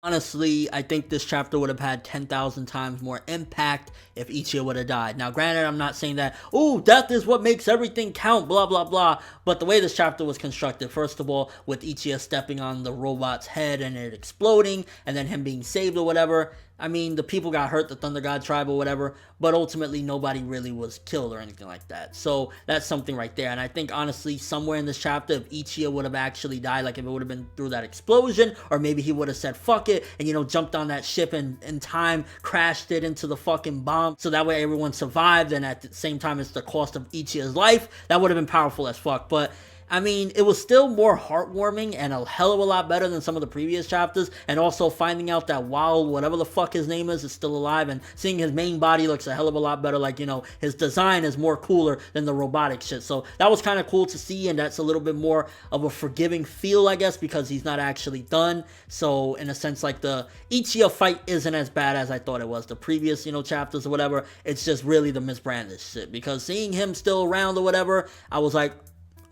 Honestly, I think this chapter would have had 10,000 times more impact if Ichiya would have died. Now, granted, I'm not saying that, oh, death is what makes everything count, blah, blah, blah. But the way this chapter was constructed, first of all, with Ichiya stepping on the robot's head and it exploding, and then him being saved or whatever, I mean, the people got hurt, the Thunder God tribe or whatever, but ultimately nobody really was killed or anything like that. So that's something right there. And I think, honestly, somewhere in this chapter, if Ichiya would have actually died, like if it would have been through that explosion, or maybe he would have said, fuck it, and, jumped on that ship and in time crashed it into the fucking bomb, so that way everyone survived, and at the same time it's the cost of Ichiya's life, that would have been powerful as fuck. But I mean, it was still more heartwarming and a hell of a lot better than some of the previous chapters. And also finding out that Wild, whatever the fuck his name is still alive, and seeing his main body looks a hell of a lot better. Like, his design is more cooler than the robotic shit. So that was kind of cool to see, and that's a little bit more of a forgiving feel, I guess, because he's not actually done. So in a sense, like, the Ichiya fight isn't as bad as I thought it was. The previous, chapters or whatever, it's just really the misbranded shit. Because seeing him still around or whatever, I was like,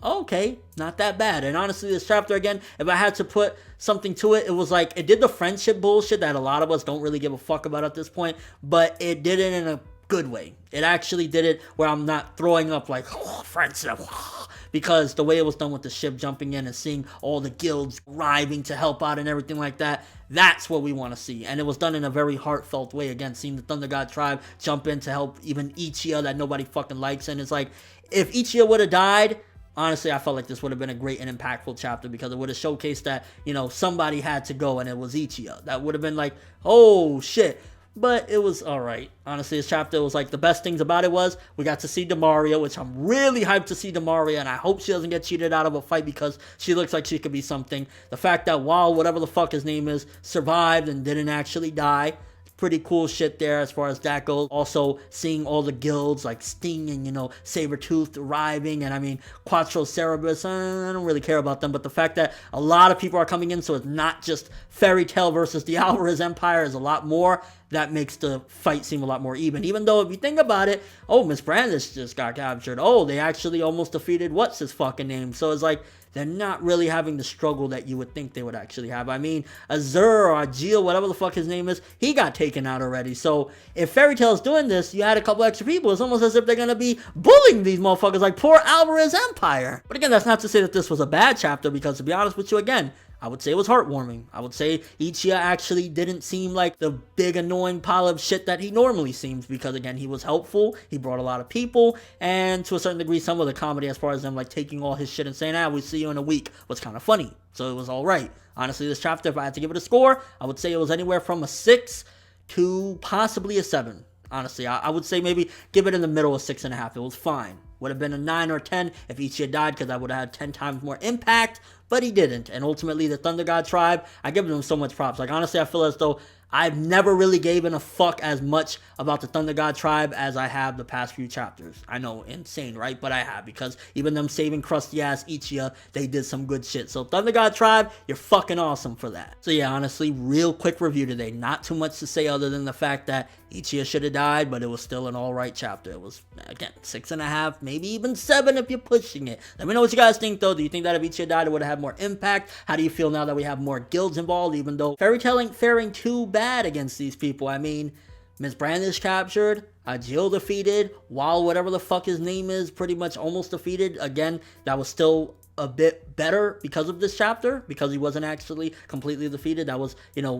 okay, not that bad. And honestly, this chapter, again, if I had to put something to it, it was like, it did the friendship bullshit that a lot of us don't really give a fuck about at this point, but it did it in a good way. It actually did it where I'm not throwing up like, oh, friendship, because the way it was done with the ship jumping in and seeing all the guilds arriving to help out and everything like that, that's what we want to see. And it was done in a very heartfelt way. Again, seeing the Thunder God tribe jump in to help even Ichiya that nobody fucking likes. And it's like, if Ichiya would have died, honestly, I felt like this would have been a great and impactful chapter, because it would have showcased that, somebody had to go and it was Ichiya. That would have been like, oh shit. But it was alright. Honestly, this chapter was like, the best things about it was we got to see Dimaria, which I'm really hyped to see Dimaria, and I hope she doesn't get cheated out of a fight because she looks like she could be something. The fact that Wild, whatever the fuck his name is, survived and didn't actually die. Pretty cool shit there as far as that goes. Also, seeing all the guilds like Sting and, Sabretooth arriving, and I mean, Quattro Cerebus, I don't really care about them, but the fact that a lot of people are coming in, so it's not just Fairy Tail versus the Alvarez Empire, is a lot more. That makes the fight seem a lot more even though if you think about it, oh, Miss Brandis just got captured. Oh, they actually almost defeated what's his fucking name. So it's like, they're not really having the struggle that you would think they would actually have. I mean, Azur or Ajil, whatever the fuck his name is, he got taken out already. So if Fairy Tail's doing this, you add a couple extra people, it's almost as if they're going to be bullying these motherfuckers like poor Alvarez Empire. But again, that's not to say that this was a bad chapter, because to be honest with you, again, I would say it was heartwarming. I would say Ichiya actually didn't seem like the big annoying pile of shit that he normally seems, because again, he was helpful, he brought a lot of people, and to a certain degree, some of the comedy as far as them like taking all his shit and saying, we'll see you in a week, was kind of funny. So it was alright. Honestly, this chapter, if I had to give it a score, I would say it was anywhere from a 6 to possibly a 7. Honestly, I would say maybe give it in the middle of 6.5. It was fine. Would have been a 9 or 10 if Ichiya died, because I would have had 10 times more impact, but he didn't. And ultimately, the Thunder God tribe, I give them so much props. Like, honestly, I feel as though I've never really given a fuck as much about the Thunder God tribe as I have the past few chapters. I know, insane, right? But I have, because even them saving crusty ass Ichiya, they did some good shit. So Thunder God tribe, you're fucking awesome for that. So yeah, honestly, real quick review today. Not too much to say other than the fact that Ichiya should have died, but it was still an alright chapter. It was, again, 6.5, maybe even 7 if you're pushing it. Let me know what you guys think, though. Do you think that if Ichiya died, it would have had more impact? How do you feel now that we have more guilds involved, even though Fairy Tail ain't faring too bad against these people? I mean, Miss Brandish captured, Ajil defeated, while whatever the fuck his name is pretty much almost defeated. Again, that was still a bit better because of this chapter, because he wasn't actually completely defeated. That was,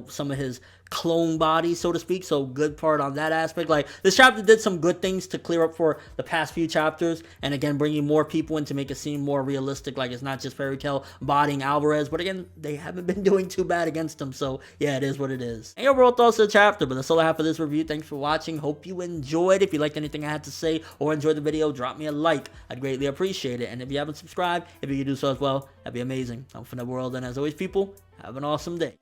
some of his clone body, so to speak. So good part on that aspect. Like, this chapter did some good things to clear up for the past few chapters, and again, bringing more people in to make it seem more realistic. Like, it's not just Fairy Tail bodying Alvarez, but again, they haven't been doing too bad against him. So yeah, it is what it is. And overall thoughts of the chapter, but that's all I have for this review. Thanks for watching. Hope you enjoyed. If you liked anything I had to say or enjoyed the video, drop me a like. I'd greatly appreciate it. And if you haven't subscribed, if you could do so as well, that'd be amazing. I'm ForneverWorld, and as always, people, have an awesome day.